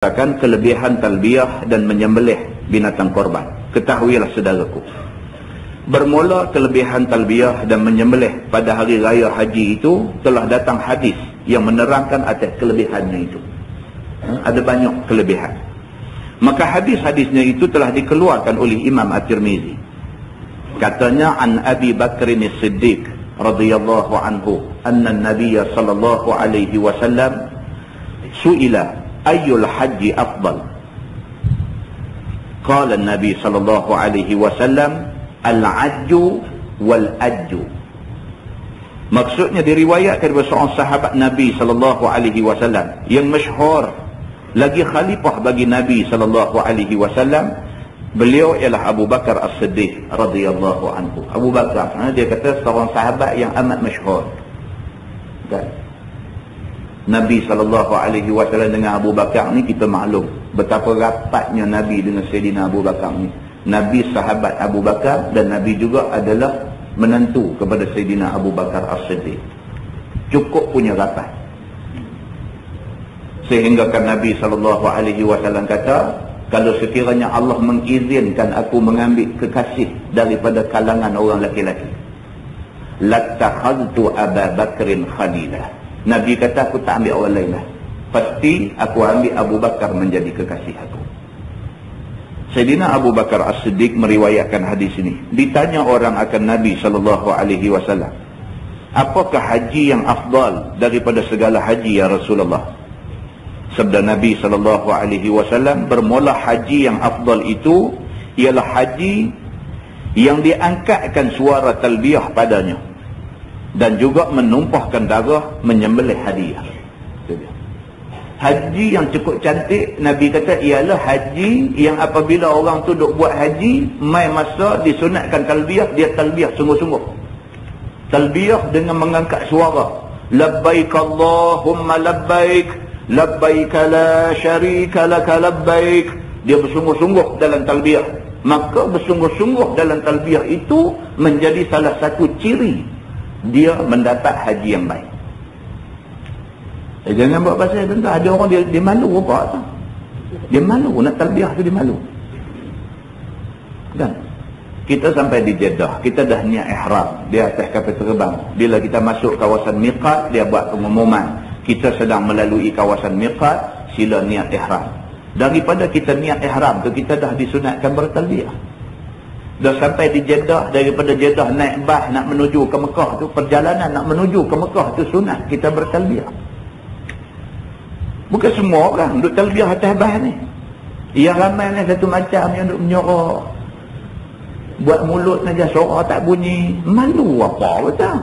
Akan kelebihan talbiyah dan menyembelih binatang korban. Ketahuilah saudaraku, bermula kelebihan talbiyah dan menyembelih pada hari raya haji itu telah datang hadis yang menerangkan atas kelebihannya itu. Ada banyak kelebihan. Maka hadis-hadisnya itu telah dikeluarkan oleh Imam At-Tirmizi. Katanya an Abi Bakr As-Siddiq radhiyallahu anhu anna an-nabiy sallallahu alaihi wasallam su'ila ayyul haji afdal. Qala an-nabi sallallahu alaihi wasallam al-ajju wal-ajju. Maksudnya diriwayatkan dari seorang sahabat Nabi sallallahu alaihi wasallam yang masyhur lagi khalifah bagi Nabi sallallahu alaihi wasallam. Beliau ialah Abu Bakar As-Siddiq radhiyallahu anhu. Abu Bakar, dia kata seorang sahabat yang amat masyhur. Kan? Nabi SAW dengan Abu Bakar ni kita maklum betapa rapatnya Nabi dengan Sayyidina Abu Bakar ni. Nabi sahabat Abu Bakar dan Nabi juga adalah menantu kepada Sayyidina Abu Bakar As-Siddiq. Cukup punya rapat. Sehingga kan Nabi SAW kata, kalau sekiranya Allah mengizinkan aku mengambil kekasih daripada kalangan orang lelaki-lelaki, lattakhadtu Aba Bakrin khalilah. Nabi kata aku tak ambil orang lain lah. Pasti aku ambil Abu Bakar menjadi kekasih aku. Sayyidina Abu Bakar As-Siddiq meriwayatkan hadis ini. Ditanya orang akan Nabi SAW, apakah haji yang afdal daripada segala haji ya Rasulullah? Sabda Nabi SAW, bermula haji yang afdal itu ialah haji yang diangkatkan suara talbiyah padanya dan juga menumpahkan darah, menyembelih hadiah. Haji yang cukup cantik, Nabi kata, ialah haji yang apabila orang tu duk buat haji, mai masa disunatkan talbiyah, dia talbiyah sungguh-sungguh. Talbiyah dengan mengangkat suara. Labbaik Allahumma labbaik, labbaik la syarika laka labbaik. Dia bersungguh-sungguh dalam talbiyah. Maka bersungguh-sungguh dalam talbiyah itu menjadi salah satu ciri dia mendapat haji yang baik. Jangan buat pasal tentang ada orang dia malu apa tak? Dia malu nak talbiyah tu, dia malu. Kan? Kita sampai di Jeddah, kita dah niat ihram di atas kapal terbang. Bila kita masuk kawasan miqat, dia buat pengumuman, kita sedang melalui kawasan miqat, sila niat ihram. Daripada kita niat ihram tu, kita dah disunatkan bertalbiyah. Dah sampai di Jeddah, daripada Jeddah naik bas nak menuju ke Mekah tu, perjalanan nak menuju ke Mekah tu sunat kita bertalbiyah. Bukan semua orang duk talbiyah atas bas ni. Yang ramai ni satu macam yang duk menyorok, buat mulut saja suara tak bunyi. Malu apa betul?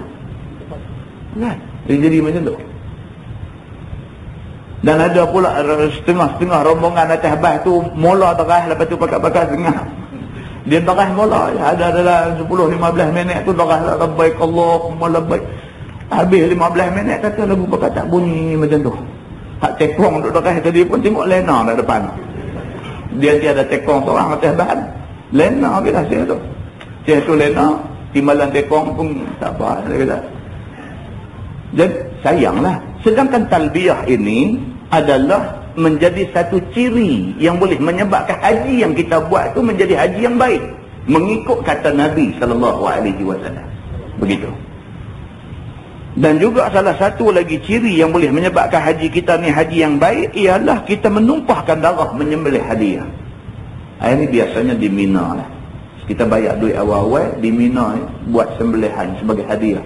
Kan? Dia jadi macam tu. Dan ada pula setengah-setengah rombongan atas bas tu mula terah, lepas tu pakat-pakat tengah. Dia terah mula, ada dalam 10-15 minit tu terah labbaik Allahumma labbaik. Habis 15 minit kata lagu pakat tak bunyi macam tu. Hak tekong duduk terah tadi pun tengok lena dah depan. Dia ada tekong seorang atas bas. Lena bila saya tu. Saya tu lena, timbalan tekong pun tak apa dia kata. Jadi sayanglah. Sedangkan talbiyah ini adalah menjadi satu ciri yang boleh menyebabkan haji yang kita buat tu menjadi haji yang baik, mengikut kata Nabi SAW. Begitu. Dan juga salah satu lagi ciri yang boleh menyebabkan haji kita ni haji yang baik ialah kita menumpahkan darah, menyembelih hadiah. Ini biasanya di Mina lah. Kita bayar duit awal-awal di Mina buat sembelihan sebagai hadiah.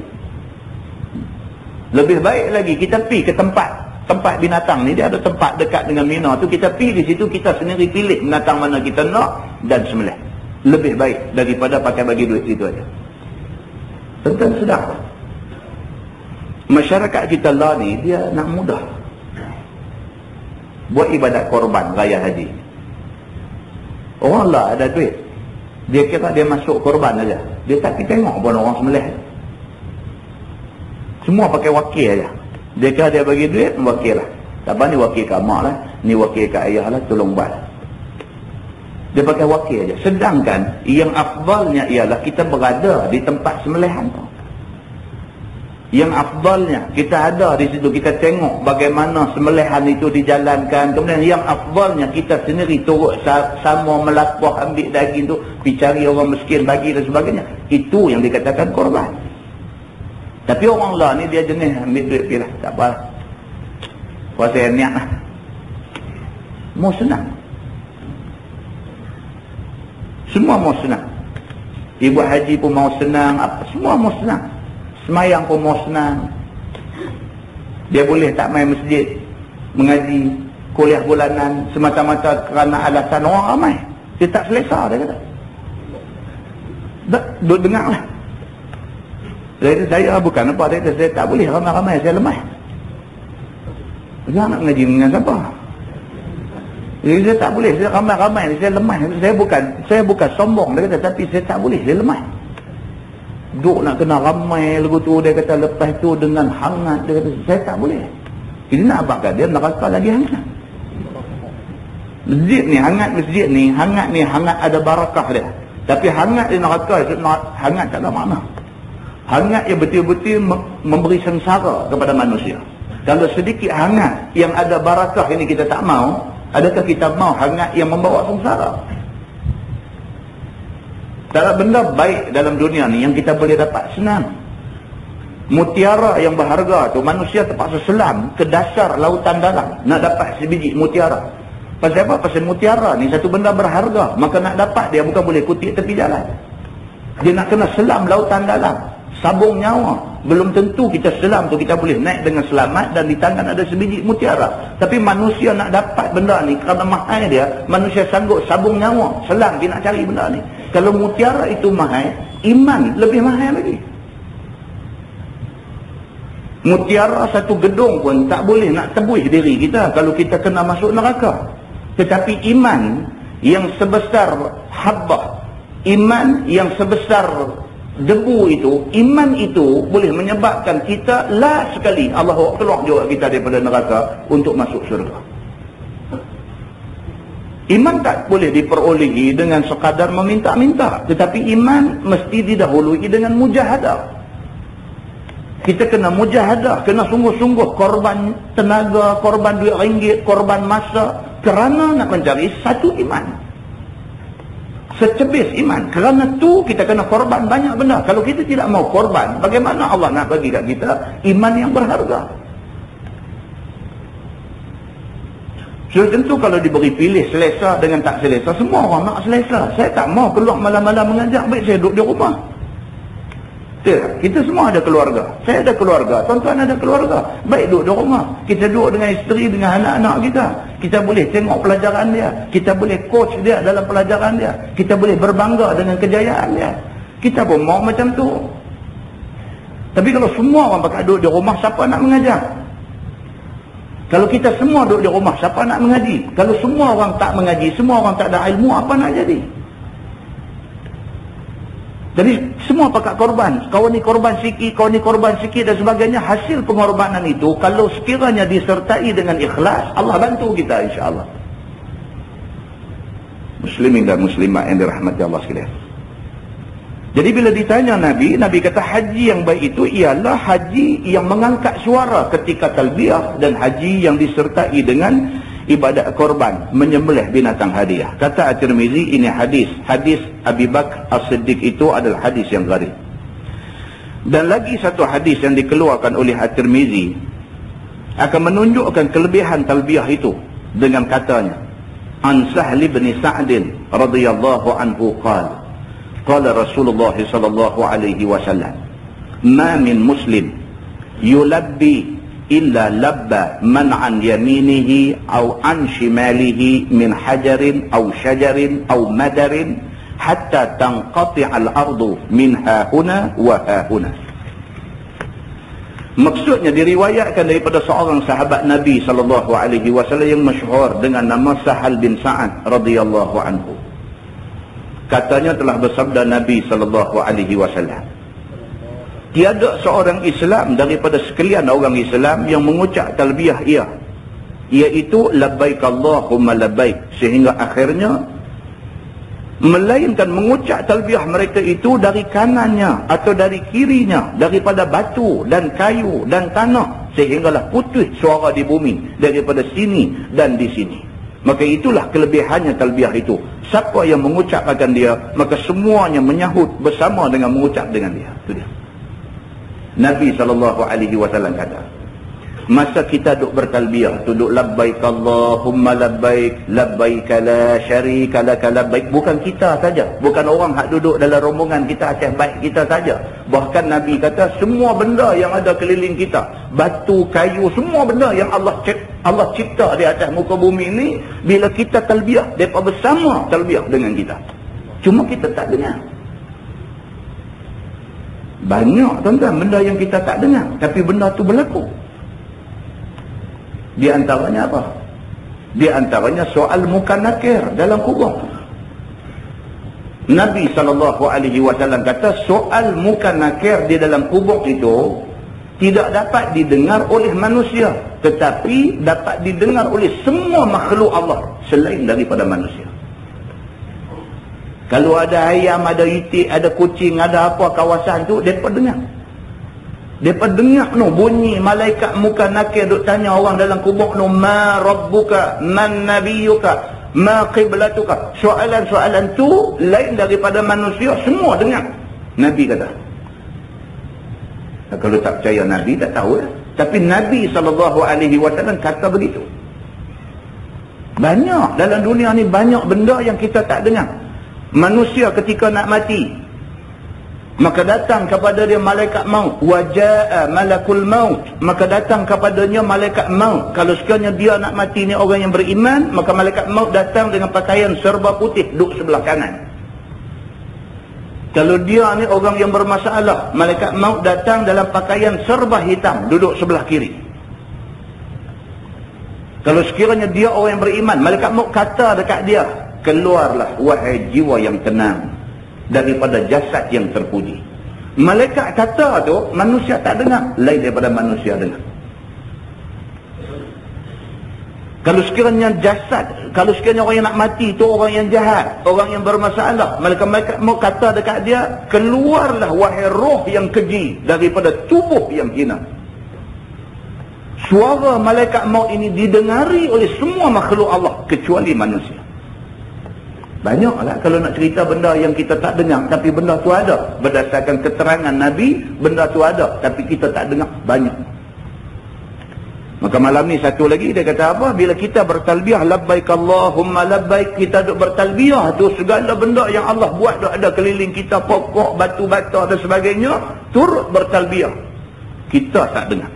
Lebih baik lagi kita pergi ke tempat binatang ni, dia ada tempat dekat dengan Mina tu, kita pergi di situ, kita sendiri pilih binatang mana kita nak dan sembelih. Lebih baik daripada pakai bagi duit situ aja. Tentang sedar. Masyarakat kita lah ni dia nak mudah buat ibadat korban raya haji. Orang lah ada duit, dia kira dia masuk korban aja, dia tak tengok pun orang sembelih. Semua pakai wakil aja. Dia kata dia bagi duit, wakil lah. Tak apa, ni wakil kat mak lah, ni wakil kat ayah lah, tolong buat. Dia pakai wakil aja. Sedangkan yang afdalnya ialah kita berada di tempat sembelihan tu. yang afdalnya kita ada di situ, kita tengok bagaimana sembelihan itu dijalankan, kemudian yang afdalnya kita sendiri turut sama melapah ambil daging tu pergi cari orang miskin bagi dan sebagainya, itu yang dikatakan korban. Tapi orang lah ni dia jenis ambil duit pergi lah, tak apa, puasa yang niat lah, mau senang, semua mau senang, ibu haji pun mau senang, apa semua mau senang, semayang pun mau senang. Dia boleh tak main masjid, mengaji, kuliah bulanan semata-mata kerana alasan orang ramai. Dia tak selesa, dia kata. Duduk dengar lah. Dia kata, saya bukan apa, dia kata, saya tak boleh ramai-ramai, saya lemah. Dia nak mengaji dengan siapa? Dia kata, saya tak boleh, saya ramai-ramai, saya lemah. Saya bukan sombong, dia kata, tapi saya tak boleh, saya lemah. Duk nak kena ramai lagu tu, dia kata, lepas tu dengan hangat, dia kata, saya tak boleh. Ini nak apakah dia neraka lagi hangat. Masjid ni hangat ada barakah dia. Tapi hangat di neraka itu hangat tak ada makna. Hangat yang betul-betul memberi sengsara kepada manusia. Kalau sedikit hangat yang ada barakah ini kita tak mau, adakah kita mau hangat yang membawa sengsara? Tak ada benda baik dalam dunia ni yang kita boleh dapat senang. Mutiara yang berharga tu, manusia terpaksa selam ke dasar lautan dalam nak dapat sebiji mutiara. Pasal apa? Pasal mutiara ni satu benda berharga, maka nak dapat dia bukan boleh kutip tepi jalan. Dia nak kena selam lautan dalam, sabung nyawa. Belum tentu kita selam tu kita boleh naik dengan selamat dan di tangan ada sebiji mutiara. Tapi manusia nak dapat benda ni kerana mahal dia, manusia sanggup sabung nyawa, selam dia nak cari benda ni. Kalau mutiara itu mahal, iman lebih mahal lagi. Mutiara satu gedung pun tak boleh nak tebus diri kita kalau kita kena masuk neraka. Tetapi iman yang sebesar habbah, iman yang sebesar debu itu, iman itu boleh menyebabkan kita lah sekali Allah keluar juga kita daripada neraka untuk masuk syurga. Iman tak boleh diperolehi dengan sekadar meminta-minta, tetapi iman mesti didahului dengan mujahadah. Kita kena mujahadah, kena sungguh-sungguh korban tenaga, korban duit ringgit, korban masa kerana nak mencari satu iman. Secebis iman. Kerana tu kita kena korban banyak benda. Kalau kita tidak mau korban, bagaimana Allah nak bagi kat kita iman yang berharga? So tentu kalau diberi pilih selesa dengan tak selesa, semua orang nak selesa. Saya tak mau keluar malam-malam mengajar, baik saya duduk di rumah. Kita semua ada keluarga. Saya ada keluarga, tuan-tuan ada keluarga. Baik duduk di rumah. Kita duduk dengan isteri, dengan anak-anak kita. Kita boleh tengok pelajaran dia. Kita boleh coach dia dalam pelajaran dia. Kita boleh berbangga dengan kejayaan dia. Kita pun mau macam tu. Tapi kalau semua orang pakai duduk di rumah, siapa nak mengajar? Kalau kita semua duduk di rumah, siapa nak mengaji? Kalau semua orang tak mengaji, semua orang tak ada ilmu, apa nak jadi? Jadi semua pakat korban. Kau ni korban sikit, kau ni korban sikit dan sebagainya. Hasil pengorbanan itu kalau sekiranya disertai dengan ikhlas, Allah bantu kita insya-Allah. Muslimin dan muslimat yang dirahmati Allah sekalian. Jadi bila ditanya Nabi kata haji yang baik itu ialah haji yang mengangkat suara ketika talbiyah dan haji yang disertai dengan ibadat korban, menyembelih binatang hadiah. Kata At-Tirmizi, ini hadis Abi Bakr As-Siddiq itu adalah hadis yang gharib. Dan lagi satu hadis yang dikeluarkan oleh At-Tirmizi akan menunjukkan kelebihan talbiyah itu dengan katanya, An Sahli bin Sa'din radhiyallahu anhu qala Rasulullah sallallahu alaihi wasallam, ma min muslim yulabbi illa labba man an yaminihi aw an shimalihi min hajarin aw shajarin aw madarin hatta tanqati' al-ardu min hahuna wa hahuna. Maksudnya diriwayatkan daripada seorang sahabat Nabi sallallahu alaihi wasallam yang masyhur dengan nama Sahal bin Sa'ad radhiyallahu anhu. Katanya telah bersabda Nabi sallallahu alaihi wasallam, tiada seorang Islam daripada sekalian orang Islam yang mengucap talbiyah iaitu labbaik Allahumma labbaik, sehingga akhirnya melainkan mengucap talbiyah mereka itu dari kanannya atau dari kirinya, daripada batu dan kayu dan tanah, sehinggalah putus suara di bumi daripada sini dan di sini. Maka itulah kelebihannya talbiyah itu. Siapa yang mengucapkan dia, maka semuanya menyahut bersama dengan mengucap dengan dia. Itu dia. Nabi SAW kata, masa kita duduk bertalbiyah, duduk labbaik Allahumma labbaik, labbaik la syarika laka labbaik, bukan kita saja, bukan orang hak duduk dalam rombongan kita asyik baik kita saja. Bahkan Nabi kata semua benda yang ada keliling kita, batu, kayu, semua benda yang Allah cipta di atas muka bumi ini, bila kita talbiyah, mereka bersama talbiyah dengan kita. Cuma kita tak dengar. Banyak tuan-tuan benda yang kita tak dengar, tapi benda tu berlaku. Di antaranya apa? Di antaranya soal muka nakir dalam kubur. Nabi SAW kata soal muka nakir di dalam kubur itu tidak dapat didengar oleh manusia, tetapi dapat didengar oleh semua makhluk Allah selain daripada manusia. Kalau ada ayam, ada itik, ada kucing, ada apa kawasan tu, mereka dengar. Mereka dengar no, bunyi malaikat muka nakir duk tanya orang dalam kubur no, ma rabbuka, man nabiyuka, ma qiblatuka. Soalan-soalan tu lain daripada manusia, semua dengar. Nabi kata. Kalau tak percaya Nabi, tak tahu lah. Tapi Nabi SAW kata begitu. Banyak dalam dunia ni, banyak benda yang kita tak dengar. Manusia ketika nak mati, maka datang kepada dia malaikat maut, wajaa malakul maut, maka datang kepadanya malaikat maut. Kalau sekiranya dia nak mati ni orang yang beriman, maka malaikat maut datang dengan pakaian serba putih, duduk sebelah kanan. Kalau dia ni orang yang bermasalah, malaikat maut datang dalam pakaian serba hitam, duduk sebelah kiri. Kalau sekiranya dia orang yang beriman, malaikat maut kata dekat dia, keluarlah wahai jiwa yang tenang daripada jasad yang terpuji. Malaikat kata tu, manusia tak dengar, lain daripada manusia dengar. Kalau sekiranya jasad, kalau sekiranya orang yang nak mati tu orang yang jahat, orang yang bermasalah, malaikat mau kata dekat dia, keluarlah wahai roh yang keji daripada tubuh yang hina. Suara malaikat maut ini didengari oleh semua makhluk Allah kecuali manusia. Banyaklah kalau nak cerita benda yang kita tak dengar, tapi benda tu ada. Berdasarkan keterangan Nabi, benda tu ada, tapi kita tak dengar. Banyak. Maka malam ni satu lagi dia kata apa? Bila kita bertalbiyah labbaik Allahumma labbaik, kita duk bertalbiyah tu, segala benda yang Allah buat duk ada keliling kita, pokok, batu bata dan sebagainya, turut bertalbiyah. Kita tak dengar.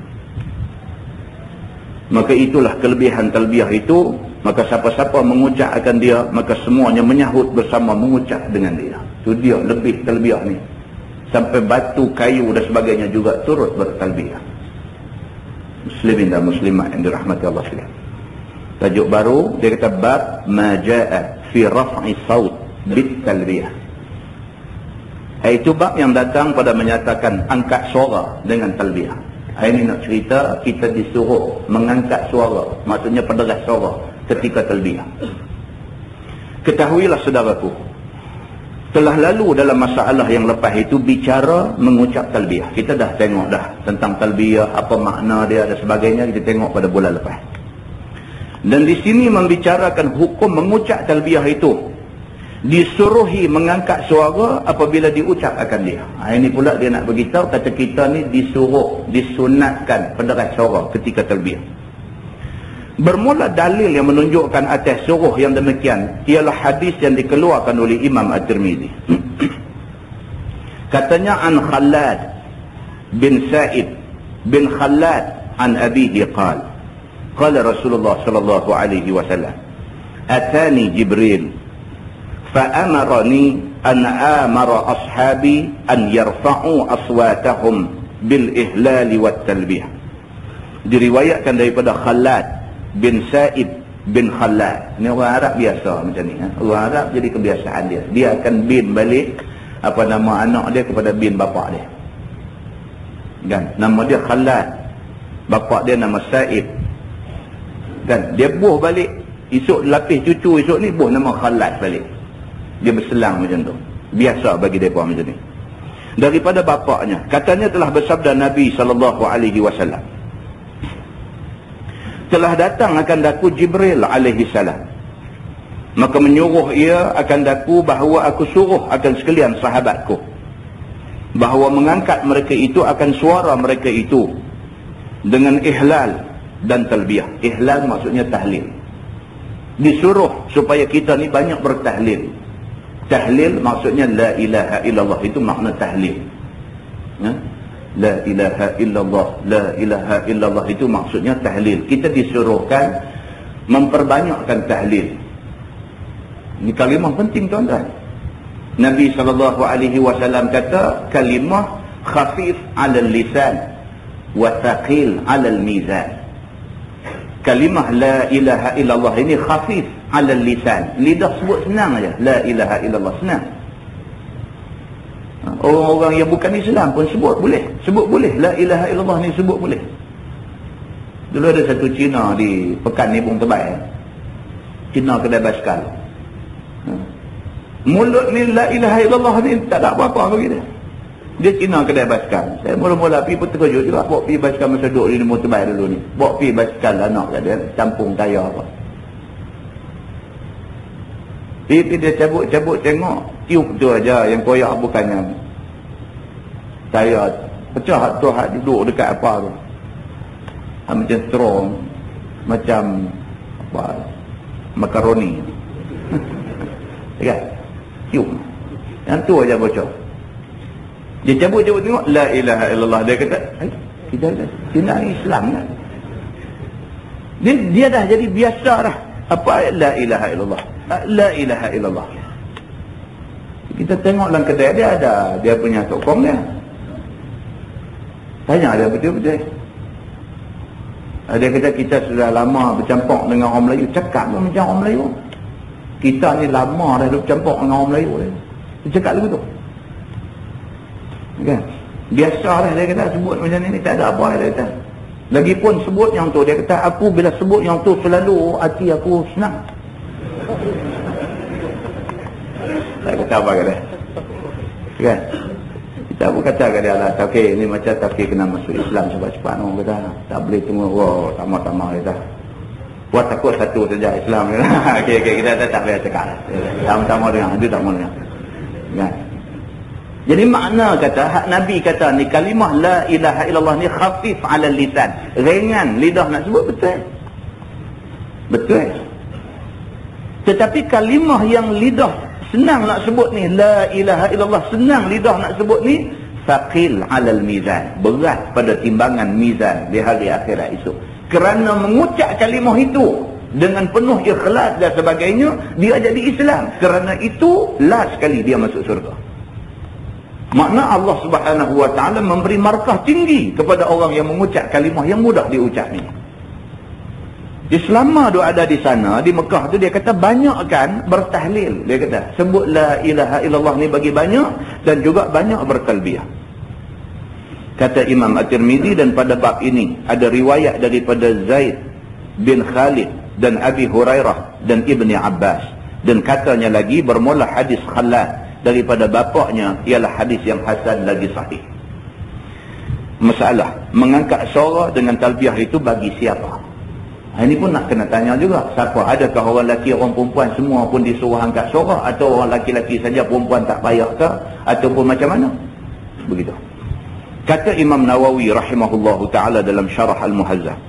Maka itulah kelebihan talbiyah itu. Maka siapa-siapa mengucapkan dia, maka semuanya menyahut bersama mengucap dengan dia. Itu dia lebih talbiyah ni. Sampai batu, kayu dan sebagainya juga turut bertalbiyah. Muslimin dan muslimat yang dirahmati Allah sekalian. Tajuk baru, dia kata bab ma jaa fi raf'i saut bit talbiyah. Itu bab yang datang pada menyatakan angkat suara dengan talbiyah. Ini nak cerita kita disuruh mengangkat suara, maksudnya penderas suara ketika talbiyah. Ketahuilah saudaraku, telah lalu dalam masalah yang lepas itu bicara mengucap talbiyah. Kita dah tengok dah tentang talbiyah, apa makna dia dan sebagainya, kita tengok pada bulan lepas. Dan di sini membicarakan hukum mengucap talbiyah itu. Disuruhi mengangkat suara apabila diucapkan dia. Ini pula dia nak beritahu, kata kita ni disuruh, disunatkan penderas suara ketika talbiyah. Bermula dalil yang menunjukkan atas suruh yang demikian ialah hadis yang dikeluarkan oleh Imam At-Tirmizi. Katanya an Khalad bin Sa'id bin Khalad an abihi qala Rasulullah sallallahu alaihi wasallam atani Jibril fa'amarani an amara ashabi an yarfa'u aswatahum bil ihlal wat talbiyah. Diriwayatkan daripada Khalad bin Sa'id bin Khalad. Ini orang Arab biasa macam ni. Orang Arab jadi kebiasaan dia. Dia akan bin balik apa nama anak dia kepada bin bapa dia. Kan? Nama dia Khalad. Bapa dia nama Sa'id. Kan? Dia buh balik. Esok lapis cucu esok ni buh nama Khalad balik. Dia berselang macam tu. Biasa bagi mereka macam ni. Daripada bapaknya, katanya telah bersabda Nabi SAW, telah datang akan daku Jibril alaihi salam, maka menyuruh ia akan daku bahawa aku suruh akan sekalian sahabatku bahawa mengangkat mereka itu akan suara mereka itu dengan ihlal dan talbiyah. Ihlal maksudnya tahlil. Disuruh supaya kita ni banyak bertahlil. Tahlil maksudnya la ilaha illallah, itu makna tahlil. La ilaha illallah, la ilaha illallah, itu maksudnya tahlil. Kita disuruhkan memperbanyakkan tahlil. Ini kalimah penting tuan-tuan. Nabi SAW kata kalimah khafif 'ala lisan wa thaqil 'ala mizan. Kalimah la ilaha illallah ini khafif 'ala lisan. Lidah sebut senang aja, la ilaha illallah, senang. Orang-orang yang bukan Islam pun sebut boleh. Sebut boleh. La ilaha illallah ni sebut boleh. Dulu ada satu Cina di Pekan Nibung Tebal. Cina kedai basikal. Mulut ni la ilaha illallah ni tak ada apa-apa bagi dia. Dia Cina kedai basikal. Saya mula-mula pergi pun terkejut juga. Bawa pergi basikal masa duduk di Nibung Tebal dulu ni. Bawa pergi basikal anak kat dia. Campung tayar apa. Pergi dia cabut-cabut tengok. Tiup tu aja yang koyak bukannya. Saya pecah tu hak duduk dekat apa tu. Macam strong. Macam apa. Makaroni. Kan? Tiup. Yang tu aja bocor. Dia cabut-cabut tengok. La ilaha illallah. Dia kata, kita dah Islam kan? Dia dah jadi biasa dah. Apa la ilaha illallah? La ilaha illallah. Kita tengok dalam kedai dia ada dia punya tokong dia. Tanya dia betul-betul. Dia kata kita sudah lama bercampur dengan orang Melayu. Cakap pun macam orang Melayu. Kita ni lama dah bercampur dengan orang Melayu. Dia cakap lagu tu. Kan? Biasa lah dia kata sebut macam ni tak ada apa dia kata. Lagipun sebut yang tu, dia kata aku bila sebut yang tu selalu hati aku senang. Tak kata apa kata. Kan? Kita pun kata kat dia lah, okay, ni macam tapi kena masuk Islam cepat-cepat. Orang kata, tak boleh tunggu, oh, tamah-tamah kata. Buat takut satu saja Islam. Okay, kita tak boleh cakap. Tamah-tamah dengan, itu tak mahu dengar. Kan? Jadi makna kata, hak Nabi kata ni kalimah la ilaha illallah ni khafif 'ala lisan. Ringan lidah nak sebut, betul. Betul. Tetapi kalimah yang lidah senang nak sebut ni, la ilaha illallah, senang lidah nak sebut ni, thaqil 'alal mizan, berat pada timbangan mizan di hari akhirat esok. Kerana mengucap kalimah itu dengan penuh ikhlas dan sebagainya, dia jadi Islam. Kerana itu last sekali dia masuk surga. Makna Allah Subhanahu wa taala memberi markah tinggi kepada orang yang mengucap kalimah yang mudah diucap ni. Selama dia ada di sana, di Mekah tu, dia kata banyakkan bertahlil. Dia kata sebut la ilaha illallah ni bagi banyak, dan juga banyak bertalbiyah. Kata Imam At-Tirmidzi, dan pada bab ini ada riwayat daripada Zaid bin Khalid dan Abi Hurairah dan Ibni Abbas. Dan katanya lagi bermula hadis Khalad daripada bapaknya ialah hadis yang hasan lagi sahih. Masalah mengangkat suara dengan talbiyah itu bagi siapa? Ini pun nak kena tanya juga. Siapa? Adakah orang lelaki, orang perempuan semua pun disuruh angkat suara, atau orang lelaki-lelaki saja, perempuan tak payah ke, ataupun macam mana? Begitu. Kata Imam Nawawi rahimahullahu ta'ala dalam Syarah Al-Muhazzab,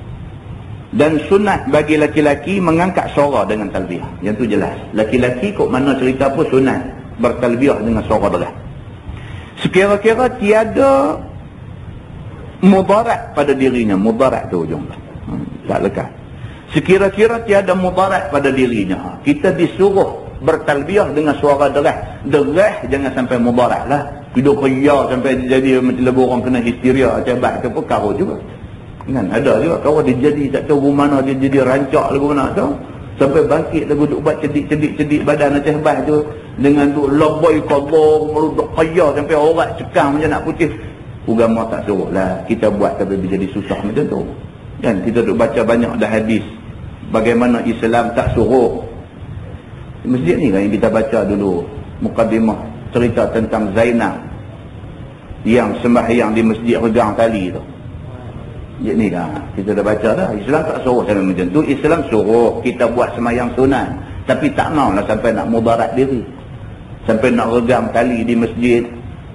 dan sunat bagi lelaki-lelaki mengangkat suara dengan talbiyah. Yang tu jelas. Lelaki-lelaki kok mana cerita pun sunat bertalbiyah dengan suara deras. Sekira-kira tiada mudarat pada dirinya. Mudarat tu ujung tak lekat. Sekira-kira tiada mudarat pada dirinya, kita disuruh bertalbiyah dengan suara deras. Deras jangan sampai mudarat lah. Hidup ria sampai jadi macam lebih orang kena histeria cebat ke perkara juga. Kan ada juga kawan dia jadi tak tahu mana dia jadi rancak lagu mana tu, sampai bangkit lagu duk buat cedik badan macam hebat tu, dengan tu labbaik Allah meruduk ria sampai orang cekang macam nak putih. Agama tak suruh lah kita buat, tapi jadi susah macam tu. Kan kita duk baca banyak dah hadis bagaimana Islam tak suruh Di masjid ni kan yang kita baca dulu mukadimah cerita tentang Zainab yang sembahyang di masjid regang tali tu. Masjid ni kan kita dah baca dah. Islam tak suruh sampai macam tu. Islam suruh kita buat sembahyang sunat, tapi tak maulah sampai nak mudarat diri, sampai nak regang tali di masjid.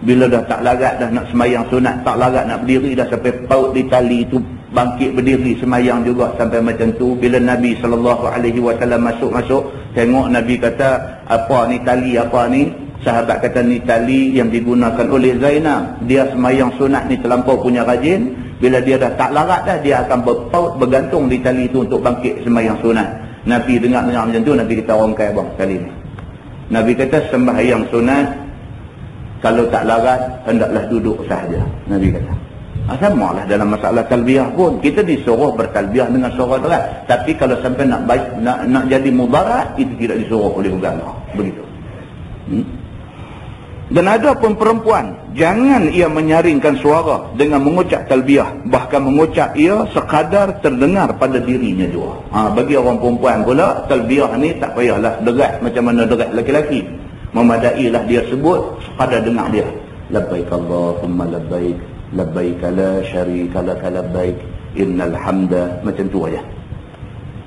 Bila dah tak larat dah nak sembahyang sunat, tak larat nak berdiri dah, sampai paut di tali tu, bangkit berdiri sembahyang juga sampai macam tu. Bila Nabi SAW masuk, tengok Nabi kata, apa ni tali, apa ni? Sahabat kata, ni tali yang digunakan oleh Zainab. Dia sembahyang sunat ni terlampau punya rajin. Bila dia dah tak larat dah, dia akan berpaut, bergantung di tali tu untuk bangkit sembahyang sunat. Nabi dengar macam tu, Nabi kata, orang kaya bang tali ni. Nabi kata, sembahyang sunat kalau tak larat, hendaklah duduk sahaja. Nabi kata. Sama lah dalam masalah talbiyah pun. Kita disuruh bertalbiyah dengan suara deras. Tapi kalau sampai nak jadi mudarat, itu tidak disuruh oleh agama. Begitu. Dan ada pun perempuan, jangan ia menyaringkan suara dengan mengucap talbiyah. Bahkan mengucap ia sekadar terdengar pada dirinya juga. Bagi orang perempuan pula, talbiyah ni tak payahlah derat macam mana derat lelaki-lelaki. Memadailah dia sebut pada dengar dia. Labbaik Allahumma labbaik, labbaik la syarika laka labbaik, innal hamda, macam tu aja.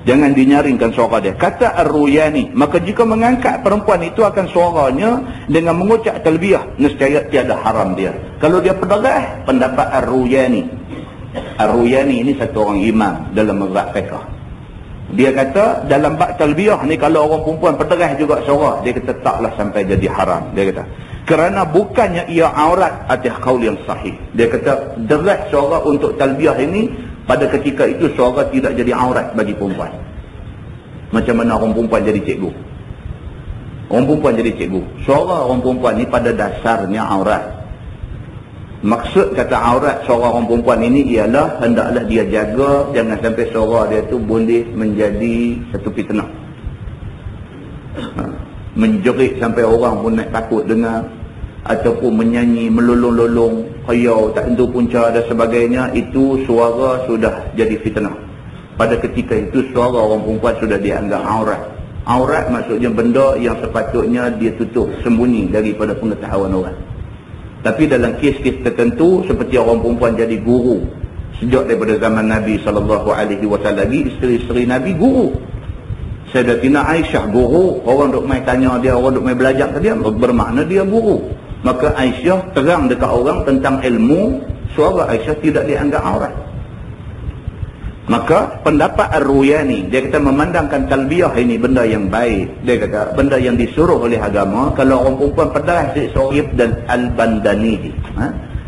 Jangan dinyaringkan suara dia. Kata Ar-Ruyani, maka jika mengangkat perempuan itu akan suaranya dengan mengucap talbiyah, nescaya tiada haram dia. Kalau dia penderah, pendapat Ar-Ruyani. Ar-Ruyani ini satu orang imam dalam mazhab fiqh. Dia kata dalam bab talbiyah ni kalau orang perempuan penderah juga suara, dia kata taklah sampai jadi haram. Dia kata kerana bukannya ia aurat atas qaul yang sahih. Dia kata derat suara untuk talbiyah ini pada ketika itu suara tidak jadi aurat bagi perempuan. Macam mana orang perempuan jadi cikgu? Orang perempuan jadi cikgu. Suara orang perempuan ni pada dasarnya aurat. Maksud kata aurat suara orang perempuan ini ialah hendaklah dia jaga jangan sampai suara dia tu boleh menjadi satu fitnah. Menjerit sampai orang pun nak takut dengar, ataupun menyanyi melolong-lolong, khayau, tak tentu punca dan sebagainya. Itu suara sudah jadi fitnah. Pada ketika itu suara orang perempuan sudah dianggap aurat. Aurat maksudnya benda yang sepatutnya dia tutup, sembunyi daripada pengetahuan orang. Tapi dalam kes-kes tertentu seperti orang perempuan jadi guru, sejak daripada zaman Nabi SAW lagi, isteri-isteri Nabi guru. Sayyidatina Aisyah guru, orang duk mai tanya dia, orang duk mai belajar ke dia, bermakna dia guru. Maka Aisyah terang dekat orang tentang ilmu, suara Aisyah tidak dianggap aurat. Maka pendapat Ar-Ruyani, dia kata memandangkan talbiyah ini benda yang baik. Dia kata benda yang disuruh oleh agama. Kalau orang perempuan pedas, Sohib dan Al-Bandani,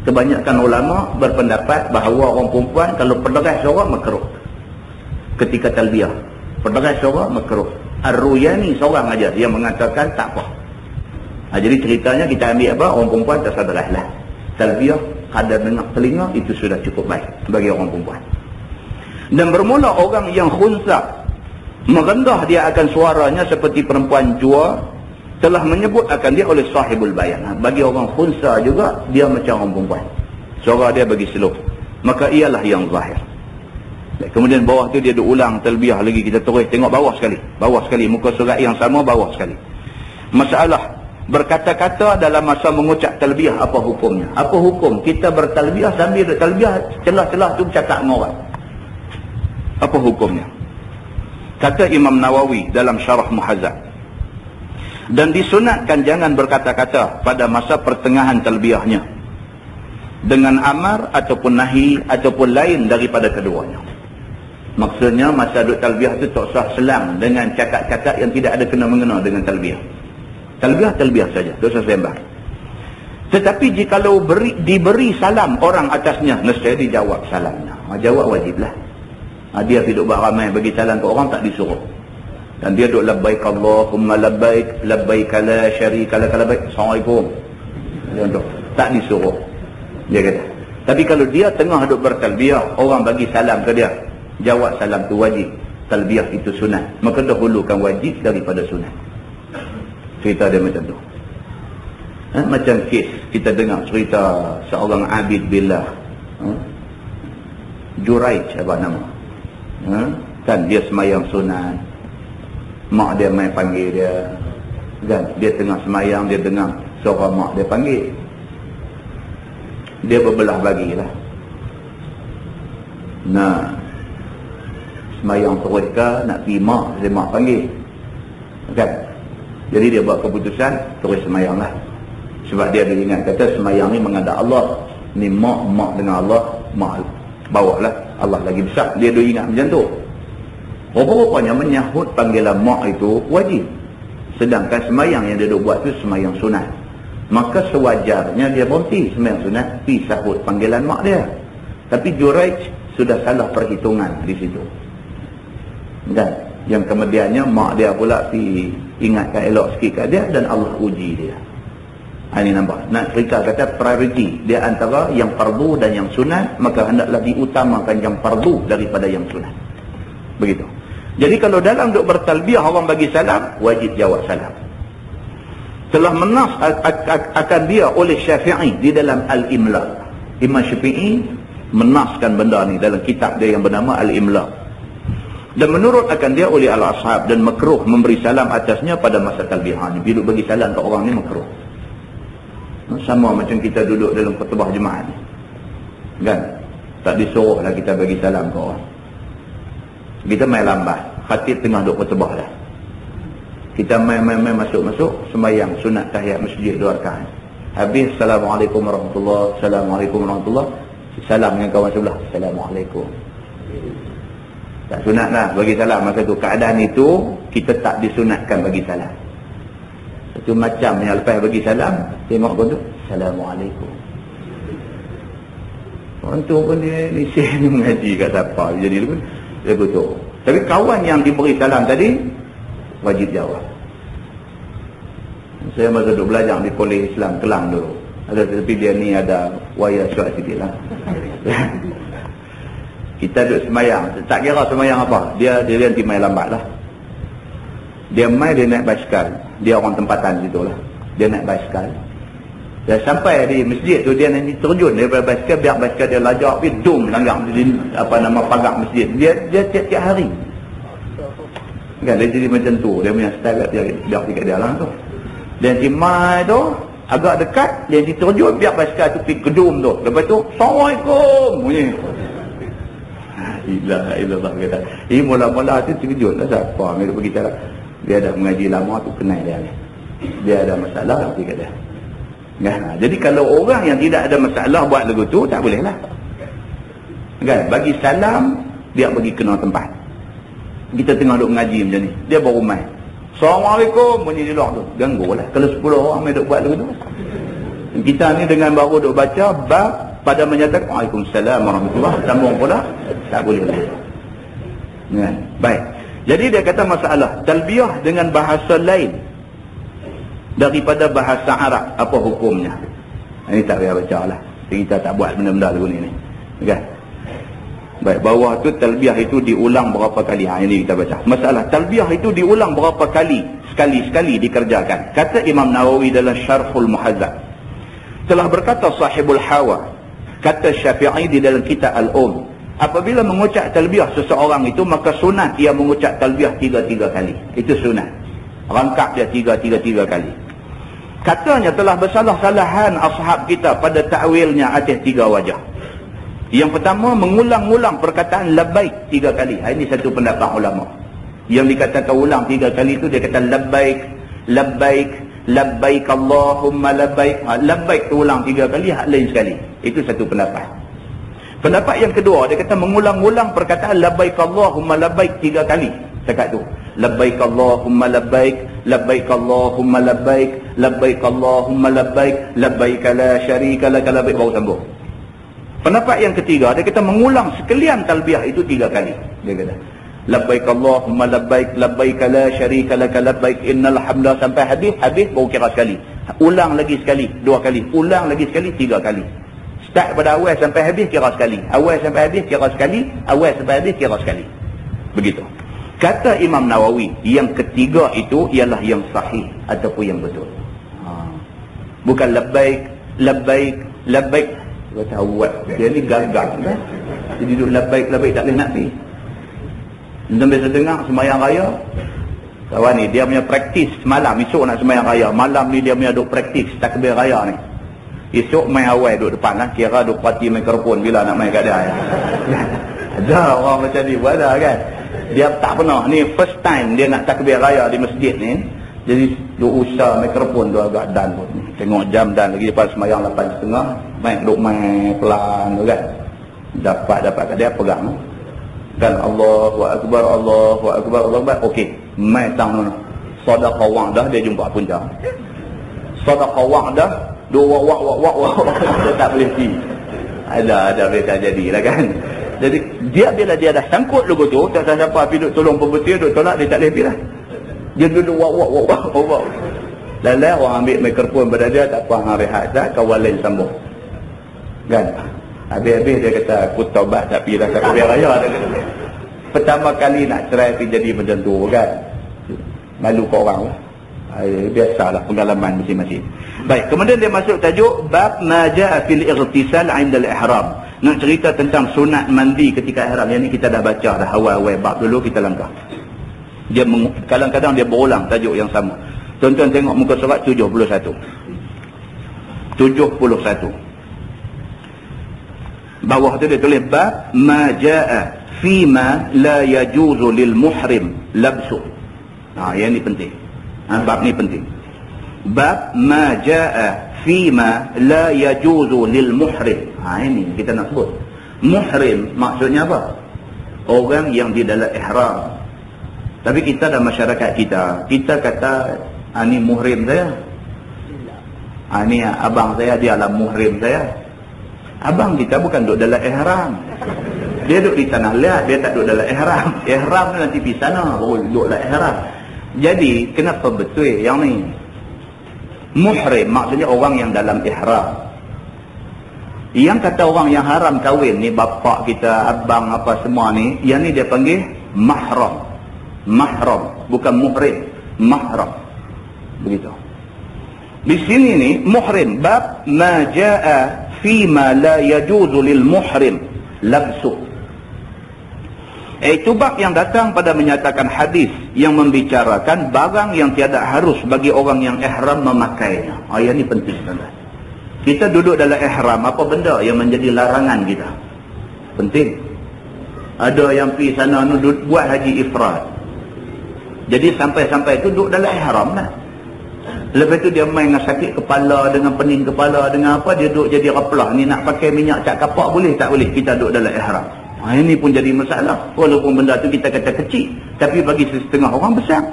kebanyakan ulama berpendapat bahawa orang perempuan kalau pedas suara makruh ketika talbiyah. Pedas suara makruh. Ar-Ruyani seorang aja yang mengatakan tak apa. Jadi ceritanya kita ambil apa, orang perempuan tersadarlah talbiyah kadar dengar telinga itu sudah cukup baik bagi orang perempuan. Dan bermula orang yang khunsa, merendah dia akan suaranya seperti perempuan jua, telah menyebut akan dia oleh sahibul bayan. Bagi orang khunsa juga, dia macam orang perempuan. Suara dia bagi slow. Maka ialah yang zahir. Kemudian bawah tu dia ada ulang talbiyah lagi. Kita terus tengok bawah sekali. Bawah sekali. Muka surat yang sama bawah sekali. Masalah berkata-kata dalam masa mengucap talbiyah, apa hukumnya? Apa hukum kita bertalbiyah sambil talbiyah celah-celah tu bercakap dengan orang? Apa hukumnya? Kata Imam Nawawi dalam Syarah Muhazzab, dan disunatkan jangan berkata-kata pada masa pertengahan talbiyahnya dengan amar ataupun nahi ataupun lain daripada keduanya. Maksudnya masa duduk talbiyah itu tak usah selang dengan cakap-cakap yang tidak ada kena-mengena dengan talbiyah. Talbiyah saja, tak usah sembah. Tetapi jikalau diberi salam orang atasnya, nescaya dijawab salamnya. Jawab wajiblah. Dia duduk beramai bagi salam ke orang tak disuruh. Dan dia duduk labbaik Allahumma labbaik, labbaik la syarika laka labbaik, assalamualaikum. Dia duduk tak disuruh. Dia kata. Tapi kalau dia tengah duduk bertalbiyah, orang bagi salam ke dia, jawab salam tu wajib. Talbiyah itu sunat. Maka dahulukan wajib daripada sunat. Cerita dia macam tu. Macam kes kita dengar cerita seorang abid billah, Juraij apa nama, kan dia semayang sunat, mak dia main panggil dia, Kan? Dia tengah semayang, dia dengar suara mak dia panggil. Dia berbelah bagilah. Nah, semayang terus ke nak pergi mak, dia mak panggil. Kan? Jadi dia buat keputusan terus semayang lah. Sebab dia ingat kata semayang ni menghadap Allah. Ni mak dengan Allah, mak bawah lah, Allah lagi besar. Dia duk ingat macam tu. Rupa-rupanya menyahut panggilan mak itu wajib. Sedangkan semayang yang dia duk buat tu semayang sunat. Maka sewajarnya dia berhenti semayang sunat, pergi sahut panggilan mak dia. Tapi Juraij sudah salah perhitungan di situ. Dan yang kemudiannya mak dia pula pergi ingatkan elok sikit kat dia dan Allah uji dia. Ini nampak. Nak cerita kata priority dia antara yang fardu dan yang sunat, maka hendaklah diutamakan yang fardu daripada yang sunat. Begitu. Jadi kalau dalam duk bertalbiyah orang bagi salam, wajib jawab salam. Telah menas akan dia oleh Syafi'i di dalam Al-Imla. Imam Syafi'i menaskan benda ni dalam kitab dia yang bernama Al-Imla. Dan menurut akan dia oleh Al-Ashab, dan makruh memberi salam atasnya pada masa talbiyah ni. Bila bagi salam ke orang ni makruh. Sama macam kita duduk dalam khutbah jemaah ni. Kan? Tak disuruh lah kita bagi salam ke orang. Kita main lambat. Khatib tengah duduk khutbah dah. Kita main masuk-masuk sembahyang sunat tahiyat masjid 2 rakaat. Habis Assalamualaikum warahmatullahi, Assalamualaikum warahmatullahi. Salam dengan kawan sebelah, Assalamualaikum. Tak sunat lah bagi salam masa tu. Keadaan itu kita tak disunatkan bagi salam. Satu macam yang lepas bagi salam, tengok pun tu, Assalamualaikum. Orang tu pun dia ni mengaji kat siapa. Jadi pun dia betul. Tapi kawan yang diberi salam tadi wajib jawab. Saya masa duduk belajar di Kolej Islam Kelang dulu. Tapi dia ni ada wayar syuat sikit lah. Kita duduk semayang. Tak kira semayang apa. Dia nanti main lambat lah. Dia naik basikal. Dia orang tempatan situ lah. Dia naik basikal. Dan sampai di masjid tu dia nanti terjun daripada basikal. Biar basikal dia lajak pergi dum langgar pagar masjid. Dia tiap-tiap hari. Kan dia jadi macam tu. Dia punya style biar dekat dia lah tu. Dan si mai tu agak dekat, dia terjun biar basikal tu pergi kedum tu. Lepas tu Assalamualaikum bunyi. Ilah kata. Mula-mula tu terkejut lah siapa dia pergi cara. Dia ada mengaji lama tu kenal dia ni. Dia ada masalah nanti kata. Nah, jadi kalau orang yang tidak ada masalah buat lagu tu tak boleh lah. Kan bagi salam dia pergi kena tempat. Kita tengah duk mengaji macam ni. Dia baru main. Assalamualaikum bunyi di luar tu. Ganggu lah. Kalau 10 orang main duk buat lagu tu. Kita ni dengan baru duk baca bab pada menyatakan Waalaikumsalam warahmatullahi sambung pula tak boleh lah. Kan? Baik. Jadi dia kata masalah talbiyah dengan bahasa lain daripada bahasa Arab apa hukumnya? Ini tak payah baca lah. Kita tak buat benda-benda lagu ni. Kan? Baik, bawah tu talbiyah itu diulang berapa kali? Ini kita baca. Masalah talbiyah itu diulang berapa kali? Sekali-sekali dikerjakan. Kata Imam Nawawi dalam Syarhul Muhazzab. Telah berkata Sahibul Hawa, kata Syafi'i di dalam kitab Al-Um, apabila mengucap talbiyah seseorang itu maka sunat ia mengucap talbiyah 3-3 kali. Itu sunat. Rangkap dia 3-3 kali. Katanya telah bersalah-salahan ashab kita pada ta'wilnya atas 3 wajah. Yang pertama, mengulang-ulang perkataan labbaik 3 kali. Ini satu pendapat ulama. Yang dikatakan ulang 3 kali itu dia kata labbaik, labbaik, labbaik Allahumma labbaik. Labbaik tu ulang 3 kali, hak lain sekali. Itu satu pendapat. Pendapat yang kedua, dia kata mengulang-ulang perkataan labbaik Allahumma labbaik 3 kali. Cakap tu. Labbaik Allahumma labbaik, labbaik Allahumma labbaik, labbaik Allahumma labbaik, labbaik la syarika lak labbaik, baru sambung. Pendapat yang ketiga, dia kata mengulang sekalian talbiyah itu 3 kali. Dia kata labbaik Allahumma labbaik, labbaik la syarika lak labbaik, innal hamda sampai habis baru kira sekali. Ulang lagi sekali 2 kali, ulang lagi sekali 3 kali. Start pada awal sampai habis kira sekali, awal sampai habis kira sekali, awal sampai habis kira sekali. Begitu. Kata Imam Nawawi, yang ketiga itu ialah yang sahih ataupun yang betul. Bukan labbaik, labbaik, labbaik. Kata awal. Dia ni gagal kan? Jadi duduk labbaik, labbaik tak boleh nak pergi. Anda biasa dengar sembahyang raya, Kawan ni dia punya praktis semalam, esok nak sembahyang raya, malam ni dia punya duk praktis takbir raya ni. Esok main awal duduk depan lah, kira duk parti mikrofon bila nak main kat dia. Ada orang macam ni, ada kan. Dia tak pernah, ni first time dia nak takbir raya di masjid ni. Jadi duk usah mikrofon tu agak dan pun. Tengok jam dan lagi lepas sembahyang 8.30, main pelan tu kan. Dapat kat dia pegang. Kan Allahu Akbar, Allahu Akbar, Allahu Akbar. Okey, main tang mana. Sedekah wa'dah dia jumpa punca. Sedekah wa'dah dua wak dia tak boleh pergi. Ada berita jadilah kan. Jadi dia bila dia dah sangkut lugu tu, tak tahu siapa pergi duk tolong pembetul, duk tolak, dia tak boleh pergi lah. Dia duduk wak. Lalu orang ambil mikrofon pada dia, tak apa, hang rehat dah, kawan lain sambung. Kan? Habis-habis dia kata, aku taubat tak pergi dah takbir raya. Pertama kali nak try pergi jadi macam tu kan. Malu ke orang lah. Biasalah pengalaman masing-masing. Baik, kemudian dia masuk tajuk bab ma jaa fil irtisal 'inda al-ihram. Nak cerita tentang sunat mandi ketika ihram. Yang ni kita dah baca dah awal-awal bab dulu, kita langkah. Dia kadang-kadang dia berulang tajuk yang sama. Tuan-tuan tengok muka surat 71. 71. Bawah tu dia tulis bab ma jaa fima la yajuzu lil muhrim labsu. Yang ni penting. Bab ni penting. Bab ma jaa fima la yajuzu lil muhrim. Ini kita nak sebut. Muhrim maksudnya apa? Orang yang di dalam ihram. Tapi kita dalam masyarakat kita kata ni muhrim saya. Ni abang saya, dia adalah muhrim saya. Abang kita bukan duduk dalam ihram. Dia duduk di tanah liat, dia tak duduk dalam ihram. Ihram tu nanti pergi sana baru duduk dalam ihram. Jadi kenapa betul yang ni? Muhrim maksudnya orang yang dalam ihram. Yang kata orang yang haram kahwin ni, bapak kita, abang apa semua ni, yang ni dia panggil mahram. Mahram, bukan muhrim, mahram. Begitu. Di sini ni muhrim bab ma jaa fima la yajuzu lil muhrim labsu. Itu bab yang datang pada menyatakan hadis yang membicarakan barang yang tiada harus bagi orang yang ihram memakainya. Yang ni penting tuan-tuan. Kita duduk dalam ihram, apa benda yang menjadi larangan kita? Penting. Ada yang pergi sana buat haji ifrad. Jadi sampai-sampai tu duduk dalam ihram lah. Lepas tu dia main dengan sakit kepala, dengan pening kepala, dengan apa, dia duduk jadi raplah. Ni nak pakai minyak cat kapak boleh tak boleh? Kita duduk dalam ihram. Ini pun jadi masalah. Walaupun benda tu kita kata kecil, tapi bagi setengah orang besar.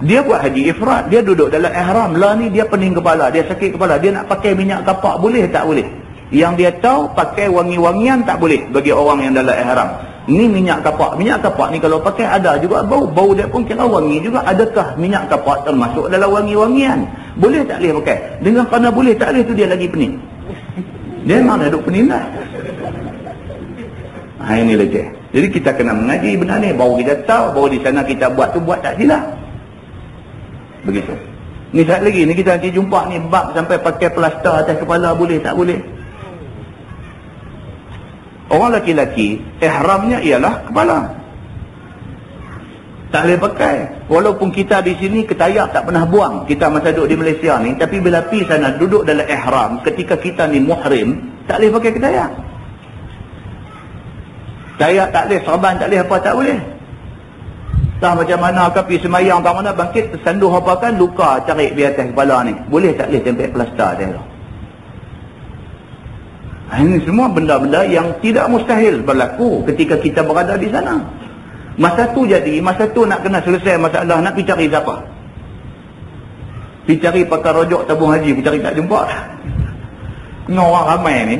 Dia buat haji ifrad, dia duduk dalam ihram. Lah ni dia pening kepala, dia sakit kepala, dia nak pakai minyak kapak boleh tak boleh? Yang dia tahu pakai wangi-wangian tak boleh bagi orang yang dalam ihram. Ni minyak kapak. Minyak kapak ni kalau pakai ada juga bau. Bau dia pun kira wangi juga. Adakah minyak kapak termasuk dalam wangi-wangian? Boleh tak boleh pakai? Dengan kerana boleh tak boleh tu dia lagi pening. Dia memang dah duduk pening dah. Ini lagi. Jadi kita kena mengaji benda ni. Baru kita tahu. Baru di sana kita buat tu buat tak silap. Begitu. Ni saat lagi. Ni kita nanti jumpa ni bab sampai pakai plaster atas kepala boleh tak boleh. Orang laki-laki, ihramnya ialah kepala. Tak boleh pakai. Walaupun kita di sini ketayak tak pernah buang. Kita masa duduk di Malaysia ni. Tapi bila pergi sana duduk dalam ihram, ketika kita ni muhrim, tak boleh pakai ketayak. Tayak tak boleh, serban tak boleh, apa tak boleh. Tak macam mana kan pergi semayang, tak mana bangkit, tersanduh apa kan, luka carik di atas kepala ni. Boleh tak boleh tempel plaster dia tu. Ini semua benda-benda yang tidak mustahil berlaku ketika kita berada di sana. Masa tu jadi, masa tu nak kena selesai masalah, nak pergi cari siapa? Pergi cari pakar rojok tabung haji, pergi cari tak jumpa. Dengan orang ramai ni,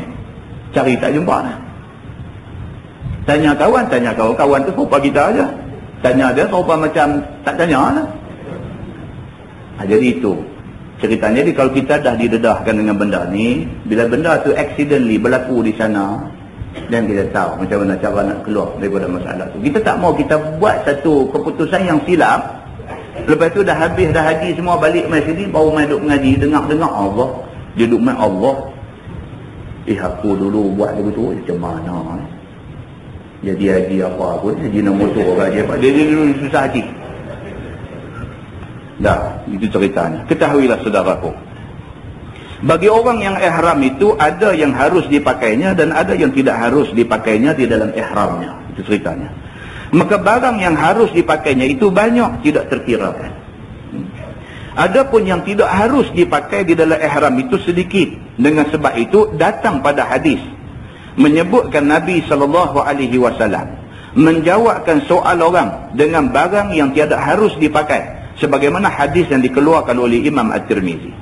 cari tak jumpa. Tanya kawan tu serupa kita aja. Tanya dia serupa macam tak tanya lah. Jadi itu ceritanya. Jadi kalau kita dah didedahkan dengan benda ni, bila benda tu accidentally berlaku di sana, dan kita tahu macam mana cara nak keluar daripada masalah tu. Kita tak mau kita buat satu keputusan yang silap. Lepas tu dah habis dah haji semua, balik mai sini baru main duk mengaji, dengar Allah. Dia duk main Allah. Aku dulu buat begitu macam mana? Jadi haji apa pun, haji nak motor orang dia susah hati. Dah, itu ceritanya. Ketahuilah saudaraku, bagi orang yang ihram itu ada yang harus dipakainya dan ada yang tidak harus dipakainya di dalam ihramnya. Itu ceritanya. Maka barang yang harus dipakainya itu banyak, tidak terkira. Adapun yang tidak harus dipakai di dalam ihram itu sedikit. Dengan sebab itu datang pada hadis menyebutkan Nabi SAW menjawabkan soal orang dengan barang yang tiada harus dipakai, sebagaimana hadis yang dikeluarkan oleh Imam At-Tirmizi.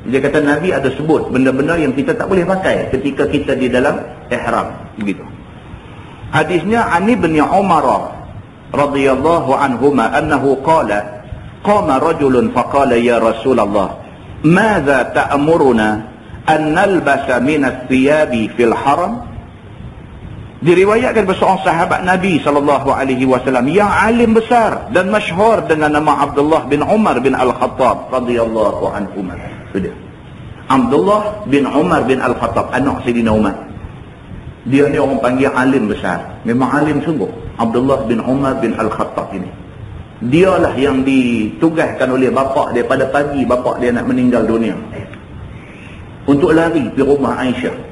Dia kata Nabi ada sebut benda-benda yang kita tak boleh pakai ketika kita di dalam ihram, begitu. Hadisnya Ani bin Umar radhiyallahu anhuma annahu qala qama rajulun faqala ya Rasulullah madza ta'muruna an nalbasa min ath-thiyabi fil haram. Diriwayatkan oleh seorang sahabat Nabi SAW yang alim besar dan masyhur dengan nama Abdullah bin Umar bin Al-Khattab radhiyallahu anhuma. Sudah. Abdullah bin Umar bin Al-Khattab, anak Sayyidina Umar. Dia ni orang panggil alim besar. Memang alim sungguh. Abdullah bin Umar bin Al-Khattab ini. Dialah yang ditugaskan oleh bapak dia pada pagi bapak dia nak meninggal dunia, untuk lari di rumah Aisyah.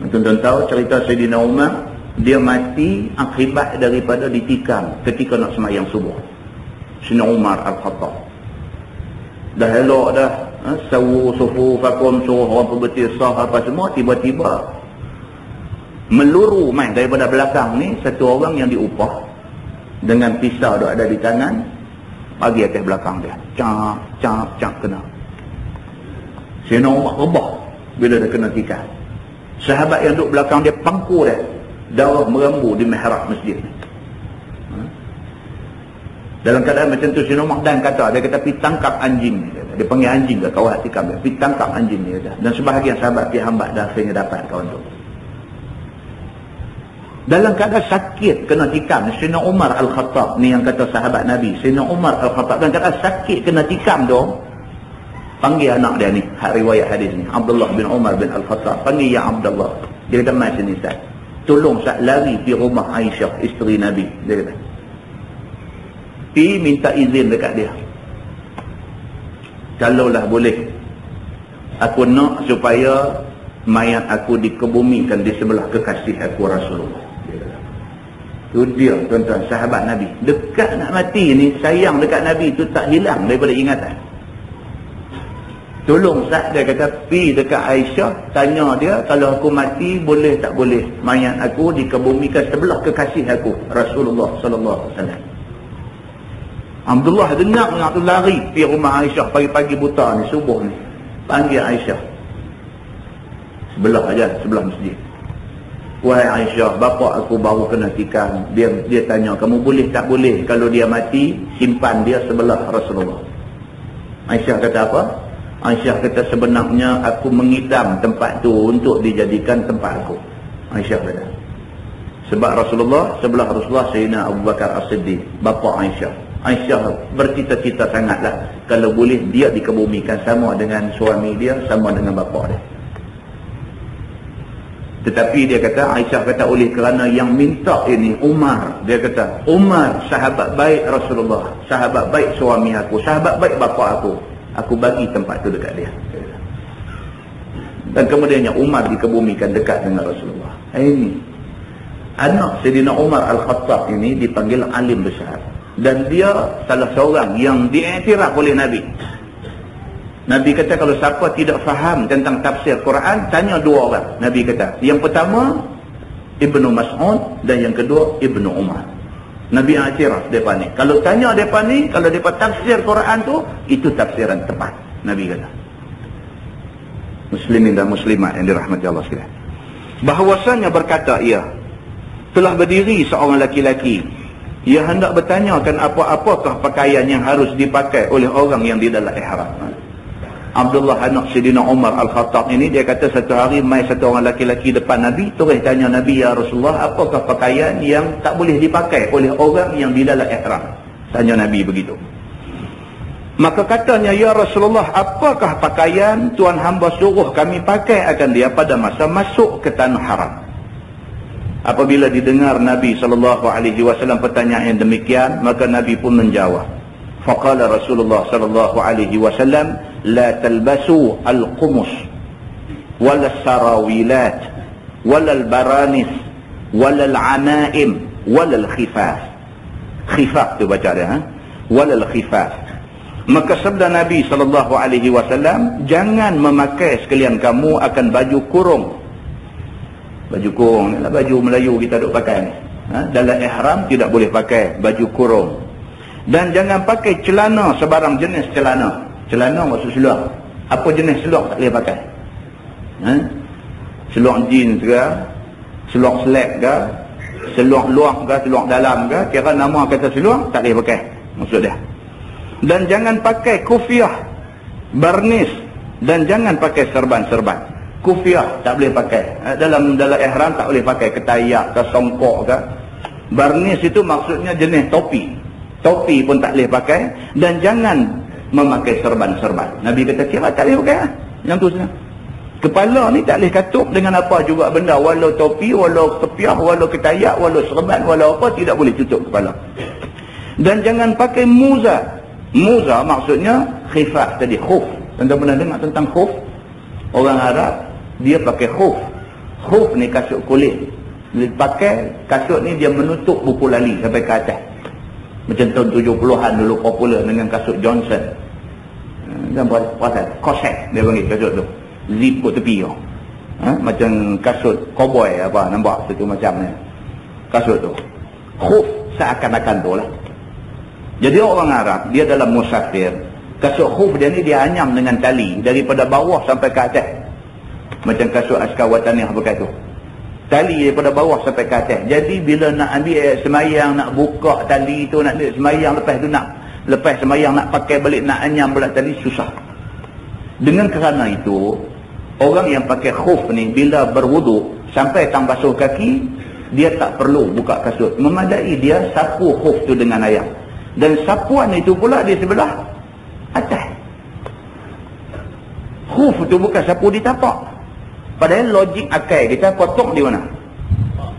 Tuan-tuan tahu cerita Sayyidina Umar, dia mati akibat daripada ditikam ketika nak sembahyang subuh. Sayyidina Umar Al-Khattab. Dah elok dah, sawu sufu fakum suruh orang berbetis sah apa semua, tiba-tiba meluru main daripada belakang ni satu orang yang diupah dengan pisau dah ada di tangan, bagi atas belakang dia, cap cap cap kena. Sayyidina Umar rebah bila dia kena tikam. Sahabat yang duduk belakang dia pangku dia, darah merambu di mihrab masjid. Dalam keadaan macam tu Sayyidina Umar dan kata, dia kata pergi tangkap anjing. Dia panggil anjing ke kawan tikam dia, pergi tangkap anjing dia. Dan sebahagian sahabat pergi hambat dah akhirnya dapat kawan tu. Dalam keadaan sakit kena tikam, Sayyidina Umar Al-Khattab ni yang kata sahabat Nabi, Sayyidina Umar Al-Khattab dalam keadaan sakit kena tikam tu, panggil anak dia ni, riwayat hadis ni, Abdullah bin Umar bin Al-Khattab, panggil ya Abdullah. Dia kata, "Mai sini Ustaz. Tolong Ustaz lari pergi rumah Aisyah, isteri Nabi." Dia kata. Pergi minta izin dekat dia. Kalaulah boleh, aku nak supaya mayat aku dikebumikan di sebelah kekasih aku Rasulullah. Itu dia tuan-tuan, sahabat Nabi. Dekat nak mati ni, sayang dekat Nabi tu tak hilang daripada ingatan. Tolong Ustaz, dia kata pergi dekat Aisyah, tanya dia kalau aku mati boleh tak boleh mayat aku dikebumikan sebelah kekasih aku Rasulullah SAW. Abdullah dengar tu lari pergi rumah Aisyah pagi-pagi buta ni, subuh ni, panggil Aisyah sebelah aja, sebelah masjid. "Wahai Aisyah, bapa aku baru kena tikam. Dia tanya kamu boleh tak boleh kalau dia mati simpan dia sebelah Rasulullah." Aisyah kata apa? Aisyah kata sebenarnya aku mengidam tempat tu untuk dijadikan tempat aku. Aisyah kata. Sebab Rasulullah, sebelah Rasulullah Sayyidina Abu Bakar As-Siddiq, bapa Aisyah. Aisyah bercita-cita sangatlah kalau boleh dia dikebumikan sama dengan suami dia, sama dengan bapa dia. Tetapi dia kata, Aisyah kata oleh kerana yang minta ini Umar. Dia kata, Umar sahabat baik Rasulullah, sahabat baik suami aku, sahabat baik bapa aku bagi tempat tu dekat dia. Dan kemudiannya Umar dikebumikan dekat dengan Rasulullah. Ini anak Sayyidina Umar Al-Khattab ini dipanggil alim besar. Dan dia salah seorang yang diiktiraf oleh Nabi. Nabi kata kalau siapa tidak faham tentang tafsir Quran, tanya dua orang. Nabi kata, yang pertama Ibnu Mas'ud dan yang kedua Ibnu Umar. Nabi iktiraf depa ni. Kalau tanya depa ni, kalau depa tafsir Quran tu, itu tafsiran tepat. Nabi kata. Muslimin dan muslimat yang dirahmati Allah sekalian. Bahawasanya berkata ia, telah berdiri seorang laki-laki. Ia hendak bertanyakan apa-apakah pakaian yang harus dipakai oleh orang yang di dalam ihram. Abdullah anak Sayyidina Umar Al-Khattab ini, dia kata satu hari mai satu orang laki-laki depan Nabi, terus tanya Nabi, "Ya Rasulullah, apakah pakaian yang tak boleh dipakai oleh orang yang di dalam ihram?" Tanya Nabi begitu. Maka katanya, "Ya Rasulullah, apakah pakaian Tuhan hamba suruh kami pakai akan dia pada masa masuk ke tanah haram?" Apabila didengar Nabi SAW pertanyaan yang demikian, maka Nabi pun menjawab. Faqala Rasulullah SAW, la talbasu al-qumus wala sarawilat wala al-baranis wala al-anaim wala al-khifaf. Khifaf tu baca dia, wala al-khifaf. Maka sabda Nabi SAW, jangan memakai sekalian kamu akan baju kurung. Baju kurung ni lah baju Melayu kita duk pakai ni. Dalam ihram tidak boleh pakai baju kurung. Dan jangan pakai celana sebarang jenis celana. Celana maksud seluar. Apa jenis seluar tak boleh pakai. Seluar jeans ke, seluar slack ke, seluar luar ke, seluar dalam ke, kira nama kata seluar tak boleh pakai. Maksud dia. Dan jangan pakai kufiah, barnis, dan jangan pakai serban-serban. Kufiah tak boleh pakai. Dalam ihram tak boleh pakai ketayak ke, songkok ke. Barnis itu maksudnya jenis topi. Topi pun tak boleh pakai. Dan jangan memakai serban-serban. Nabi kata kira tak boleh pakai. Yang tu saja. Kepala ni tak boleh katup dengan apa juga benda. Walau topi, walau kepiah, walau ketayak, walau serban, walau apa, tidak boleh tutup kepala. Dan jangan pakai muza. Muza maksudnya khifaf tadi, khuf. Tuan-tuan pernah dengar tentang khuf? Orang Arab dia pakai khuf. Khuf ni kasut kulit. Dia pakai kasut ni, dia menutup buku lali sampai ke atas. Macam tahun 70-an dulu popular dengan kasut Johnson. Dan perasan corset dia panggil kasut tu. Zip kat tepi tu. Macam kasut cowboy apa, nampak satu macam ni. Kasut tu. Khuf seakan-akan tu lah. Jadi orang Arab, dia dalam musafir, kasut khuf dia ni dia anyam dengan tali daripada bawah sampai ke atas. Macam kasut askar wataniah pakai tu. Tali daripada bawah sampai ke atas. Jadi bila nak ambil semayang, nak buka tali tu, nak ambil semayang, lepas semayang nak pakai balik, nak anyam pula tali, susah. Dengan kerana itu, orang yang pakai khuf ni bila berwuduk sampai tang basuh kaki, dia tak perlu buka kasut. Memadai dia sapu khuf tu dengan air. Dan sapuan itu pula di sebelah atas. Khuf itu bukan sapu di tapak. Padahal logik akal kita, kotak di mana?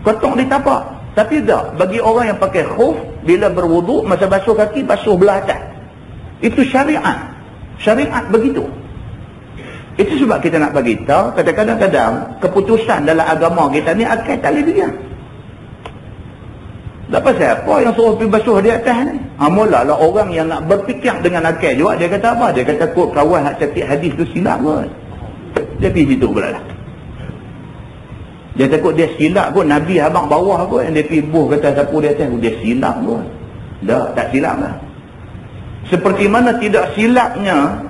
Kotak di tapak. Tapi tak. Bagi orang yang pakai khuf, bila berwuduk, masa basuh kaki, basuh belah atas. Itu syariat. Syariat begitu. Itu sebab kita nak bagi tahu, kadang-kadang keputusan dalam agama kita ni akal tak boleh biar. Tak pasal apa yang suruh pergi basuh di atas ni. Mulalah orang yang nak berfikir dengan akal juga, dia kata apa? Dia kata kok kawan nak cakap hadis tu silap kot. Dia pergi situ pula lah. Dia takut dia silap kot, Nabi abang bawah kot, yang dia pergi buh kata sapu di atas, dia silap kot. Tak silap lah. Seperti mana tidak silapnya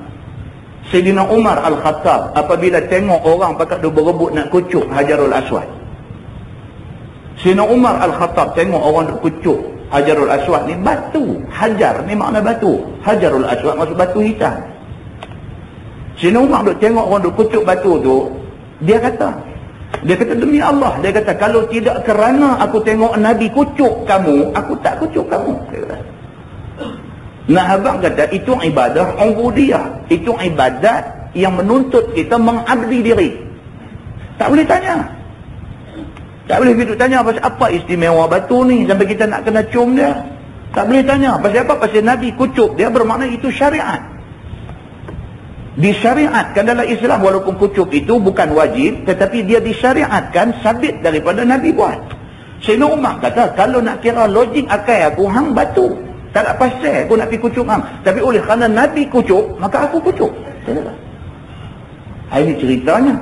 Sayyidina Umar Al-Khattab apabila tengok orang pakat dia berebut nak kucuk Hajarul Aswad. Sayyidina Umar Al-Khattab tengok orang nak kucuk Hajarul Aswad ni, batu. Hajar ni makna batu. Hajarul Aswad maksud batu hitam. Sayyidina Umar duk tengok orang duk kucuk batu tu, dia kata demi Allah, dia kata kalau tidak kerana aku tengok Nabi kucuk kamu, aku tak kucuk kamu. Dia kata. Nah, abang kata itu ibadah ubudiyah. Itu ibadat yang menuntut kita mengabdi diri. Tak boleh tanya. Tak boleh kita tanya pasal apa istimewa batu ni sampai kita nak kena cium dia. Tak boleh tanya. Pasal apa? Pasal Nabi kucuk dia, bermakna itu syariat. Disyariatkan dalam Islam, walaupun kucuk itu bukan wajib, tetapi dia disyariatkan, sabit daripada Nabi buat. Sayyidina Umar kata, kalau nak kira logik akal aku, hang batu. Tak nak pasal aku nak pergi kucuk hang. Tapi oleh kerana Nabi kucuk, maka aku kucuk. Ini ceritanya.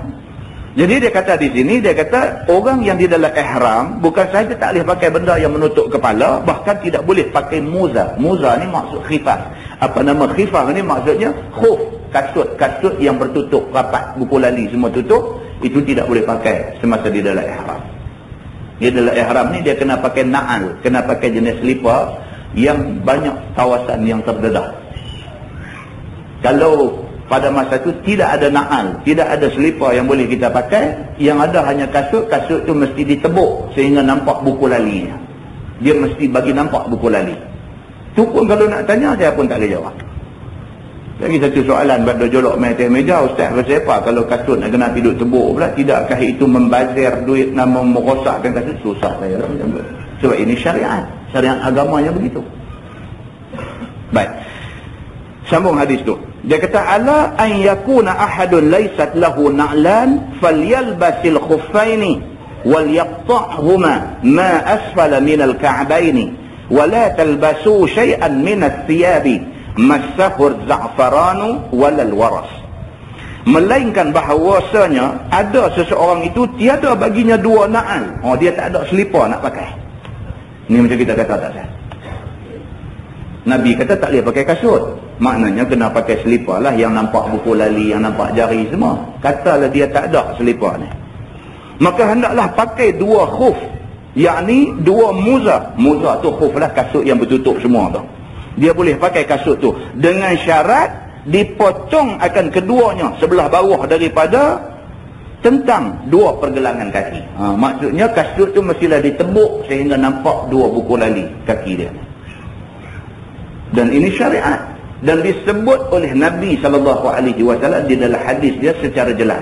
Jadi dia kata di sini, dia kata orang yang di dalam ihram bukan sahaja tak boleh pakai benda yang menutup kepala, bahkan tidak boleh pakai muza. Muza ni maksud khifaf. Apa nama khifaf ni maksudnya khuf, kasut yang bertutup rapat, buku lali semua tutup, itu tidak boleh pakai semasa di dalam ihram. Di dalam ihram ni dia kena pakai na'al, kena pakai jenis selipar yang banyak kawasan yang terdedah. Kalau pada masa itu tidak ada na'al, tidak ada selipar yang boleh kita pakai, yang ada hanya kasut tu mesti ditebuk sehingga nampak buku lalinya. Dia mesti bagi nampak buku lali. Tu pun kalau nak tanya, saya pun tak boleh jawab. Lagi satu soalan pada jolok main atas meja, Ustaz, pasal apa kalau kasut nak kena tidur tebuk pula? Tidakkah itu membazir duit nama merosakkan kasut? Susah saya lah macam tu. Sebab ini syariat. Syariat agamanya begitu. Baik. Sambung hadis tu. Dia kata, ala an yakuna ahadun laysat lahu na'lan falyalbasil khuffaini wal yaqta'huma ma asfala min al-ka'baini wa la talbasu shay'an min ath-thiyabi massahur za'faranu walal waras. Melainkan bahawasanya ada seseorang itu tiada baginya dua na'al. Oh, dia tak ada selipar nak pakai. Ni macam kita kata tak sah. Nabi kata tak boleh pakai kasut. Maknanya kena pakai selipar lah yang nampak buku lali, yang nampak jari semua. Katalah dia tak ada selipar ni, maka hendaklah pakai dua khuf, yakni dua muza. Muza tu khuf lah, kasut yang bertutup semua tu. Dia boleh pakai kasut tu dengan syarat dipotong akan keduanya sebelah bawah daripada tentang dua pergelangan kaki. Maksudnya kasut tu mestilah ditebuk sehingga nampak dua buku lali kaki dia. Dan ini syariat, dan disebut oleh Nabi SAW di dalam hadis dia secara jelas.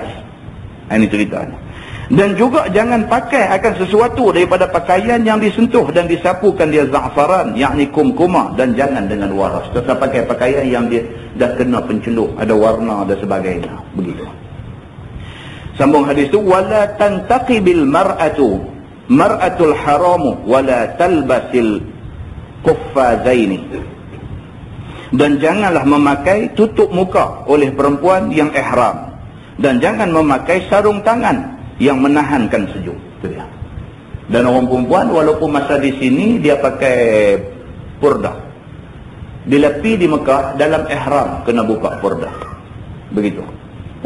Ini ceritanya. Dan juga jangan pakai akan sesuatu daripada pakaian yang disentuh dan disapukan dia za'faran, yakni kumkumah, dan jangan dengan waras. Tetap pakai pakaian yang dia dah kena pencelup, ada warna dan sebagainya. Begitu. Sambung hadis tu, wala tantaqibil mar'atul haramu wala talbasil quffazaini. Dan janganlah memakai tutup muka oleh perempuan yang ihram, dan jangan memakai sarung tangan yang menahankan sejuk. Itu dia. Dan orang perempuan walaupun masa di sini dia pakai purdah, bila pergi di Mekah dalam ihram kena buka purdah. Begitu.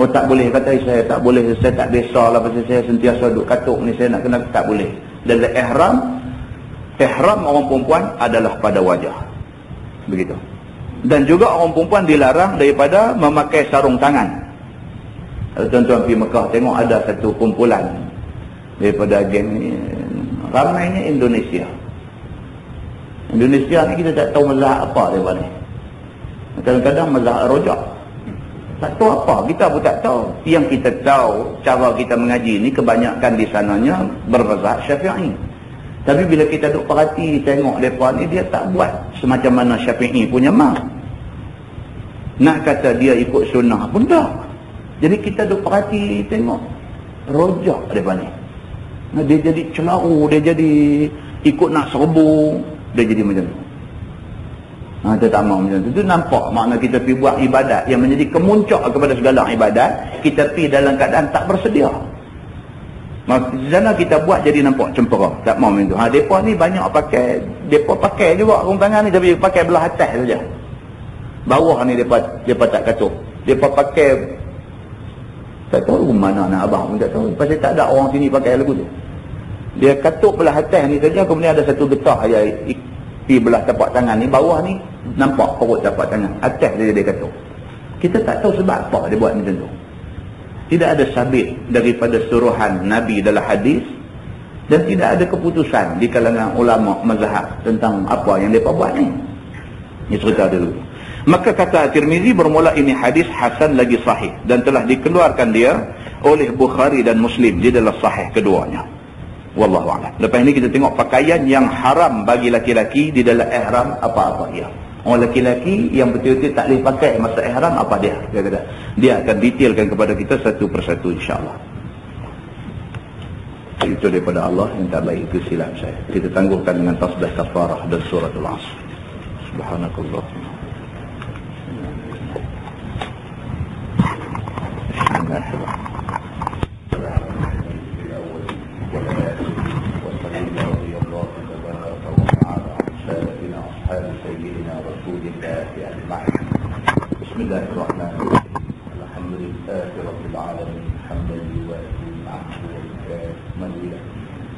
Oh, tak boleh kata saya tak boleh, saya tak biasa lah pasal saya sentiasa duduk katuk ni, saya nak kena, tak boleh. Dalam ihram orang perempuan adalah pada wajah. Begitu. Dan juga orang perempuan dilarang daripada memakai sarung tangan. Kalau tuan-tuan pergi Mekah tengok ada satu kumpulan daripada geng ni, ramainya Indonesia. Indonesia ni kita tak tahu mazhab apa dia ni. Kadang-kadang mazhab rojak. Tak tahu apa, kita pun tak tahu. Yang kita tahu, cara kita mengaji ni kebanyakan di sananya bermazhab Syafi'i. Tapi bila kita duk perhati tengok mereka ni, dia tak buat semacam mana Syafi'i punya mak. Nak kata dia ikut sunnah pun tak. Jadi kita duk perhati tengok rojak mereka ni. Dia jadi celaru, dia jadi ikut nak serbu, dia jadi macam tu. Kita tak mahu macam tu. Itu nampak makna kita pergi buat ibadat yang menjadi kemuncak kepada segala ibadat, kita pergi dalam keadaan tak bersedia. Di sana kita buat jadi nampak cempera. Tak mahu macam tu. Mereka ni banyak pakai, mereka pakai juga sarung tangan ni, tapi pakai belah atas saja. Bawah ni mereka tak katuk. Mereka pakai, tak tahu mana nak abang pun tak tahu. Pasal tak ada orang sini pakai lagu tu. Dia katuk belah atas ni saja, kemudian ada satu getah yang di belah tapak tangan ni, bawah ni nampak perut tapak tangan. Atas dia katuk. Kita tak tahu sebab apa dia buat macam tu. Tidak ada sabit daripada suruhan Nabi dalam hadis, dan tidak ada keputusan di kalangan ulama mazhab tentang apa yang mereka buat ni. Ini cerita dulu. Maka kata Tirmizi, bermula ini hadis hasan lagi sahih, dan telah dikeluarkan dia oleh Bukhari dan Muslim di dalam sahih keduanya. Wallahu a'lam. Lepas ini kita tengok pakaian yang haram bagi laki-laki di dalam ihram apa-apa dia. Orang laki-laki yang betul-betul tak boleh pakai masa ihram apa dia? Dia kata, dia akan detailkan kepada kita satu persatu insya-Allah. Itu daripada Allah, yang tak baik itu silap saya. Kita tangguhkan dengan tasbih kafarah dan suratul Asr. Subhanakallah. Bismillahirrahmanirrahim. Bismillahirrahmanirrahim. Alhamdulillah rabbil alamin, hamdan yuwaffi ni'amahu wa yukammil.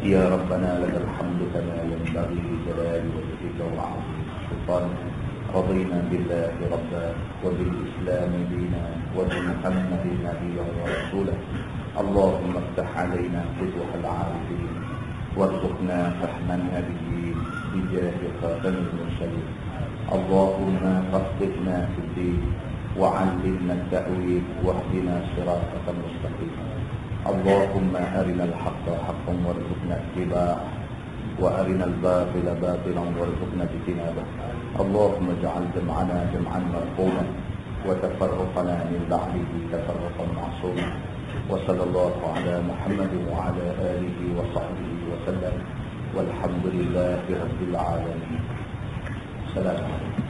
Ya Rabbana lakal hamdu kama yanbaghi li jalali wajhika wa 'azimi sultanik. Radina billahi rabban wa bil islam dinan wa bi Muhammadin nabiyyan wa rasulan. Allahumma iftah 'alaina futuhal 'arifin warzuqna fahman nabiyyin bi jahi khatamil mursalin. Allahumma faqihna fid din وعلمنا التأويل واهدنا صراطك المستقيم. اللهم أرنا الحق حقا وارزقنا اتباعه وأرنا الباطل باطلا وارزقنا اجتنابه. اللهم اجعل جمعنا جمعا مرحوما وتفرقنا من بعده تفرقا معصوما. وصلى الله على محمد وعلى آله وصحبه وسلم والحمد لله رب العالمين. السلام عليكم.